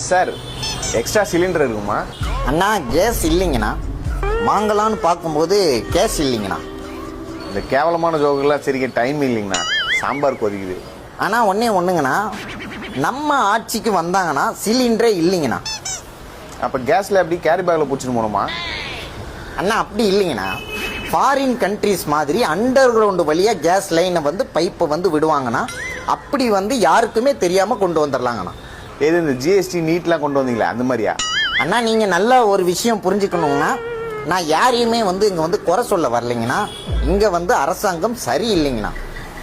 Sir extra cylinder இருக்குமா? அண்ணா case இல்லைங்கண்ணா. வாங்கலான்னு பார்க்கும்போது கேஸ் இல்லைங்கண்ணா. இந்த கேவலமான ஜோக்கெல்லாம் சரிக்க டைம் இல்லைங்கண்ணா. சாம்பார் கொதிக்குது. ஆனால் ஒன்றுங்கண்ணா, நம்ம ஆட்சிக்கு வந்தாங்கன்னா சிலிண்டரே இல்லைங்கண்ணா. அப்போ கேஸில் எப்படி கேரி பேக்கில் பிடிச்சிட்டு போகணுமா? அண்ணா அப்படி இல்லைங்கண்ணா. ஃபாரின் கண்ட்ரிஸ் மாதிரி அண்டர் கிரவுண்டு வழியாக கேஸ் லைனை வந்து பைப்பை வந்து விடுவாங்கண்ணா. அப்படி வந்து யாருக்குமே தெரியாமல் கொண்டு வந்துடலாங்கண்ணா. எது இந்த ஜிஎஸ்டி நீட்லாம் கொண்டு வந்தீங்களா அந்த மாதிரியா? அண்ணா நீங்கள் நல்லா ஒரு விஷயம் புரிஞ்சுக்கணுங்கண்ணா. நான் யாரையுமே வந்து இங்கே வந்து குறை சொல்ல வரலைங்கண்ணா. இங்கே வந்து அரசாங்கம் சரியில்லைங்கண்ணா.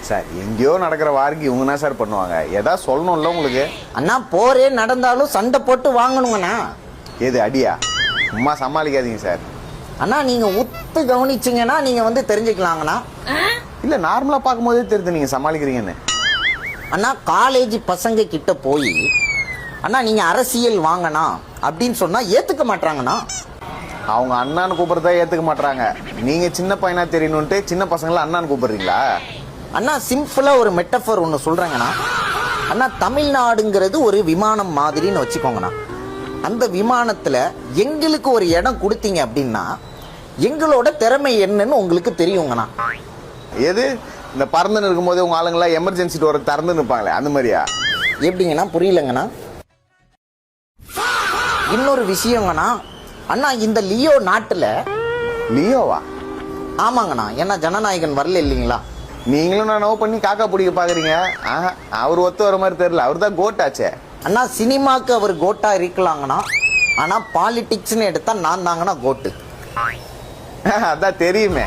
சார் எங்கேயோ நடக்கிற வார்க்கு இவங்கன்னா சார் பண்ணுவாங்க. எதாவது சொல்லணும்ல உங்களுக்கு? அண்ணா போரே நடந்தாலும் சண்டை போட்டு வாங்கணுங்கண்ணா. எது அடியா? சும்மா சமாளிக்காதீங்க சார். அண்ணா நீங்கள் உத்து கவனிச்சிங்கன்னா நீங்கள் வந்து தெரிஞ்சுக்கலாங்கண்ணா. இல்லை நார்மலாக பார்க்கும்போதே தெரியுது நீங்கள் சமாளிக்கிறீங்கன்னு. அண்ணா காலேஜ் பசங்க கிட்ட போய் அண்ணா நீங்கள் அரசியல் வாங்கண்ணா அப்படின்னு சொன்னால் ஏற்றுக்க மாட்டாங்கண்ணா. அவங்க அண்ணான்னு கூப்பிட்றதா ஏற்றுக்க மாட்டாங்க. நீங்கள் சின்ன பையனா தெரியணுன்ட்டு சின்ன பசங்களை அண்ணான்னு கூப்பிடுறீங்களா? அண்ணா சிம்பிளாக ஒரு மெட்டஃபர் ஒன்று சொல்கிறேங்கண்ணா. அண்ணா தமிழ்நாடுங்கிறது ஒரு விமானம் மாதிரின்னு வச்சுக்கோங்கண்ணா. அந்த விமானத்தில் எங்களுக்கு ஒரு இடம் கொடுத்தீங்க அப்படின்னா எங்களோட திறமை என்னன்னு உங்களுக்கு தெரியுங்கண்ணா. எது இந்த பறந்துன்னு இருக்கும்போது உங்கள் ஆளுங்களாம் எமர்ஜென்சி டோரை திறந்துன்னு இருப்பாங்களே அந்த மாதிரியா? எப்படிங்கண்ணா? புரியலங்கண்ணா. இன்னொரு விஷயங்கண்ணா, அண்ணா இந்த லியோ நாட்டில் லியோவா? ஆமாங்கண்ணா. ஏன்னா ஜனநாயகன் வரல இல்லைங்களா? நீங்களும் நான் நோ பண்ணி காக்கா பிடிக்க பார்க்குறீங்க. ஆஹா, அவர் ஒத்து வர மாதிரி தெரியல. அவர் தான் கோட்டாச்சே. அண்ணா சினிமாவுக்கு அவர் கோட்டா இருக்கலாங்கண்ணா. ஆனால் பாலிடிக்ஸ்னு எடுத்தால் நான் தாங்கண்ணா கோட்டு. அதான் தெரியுமே.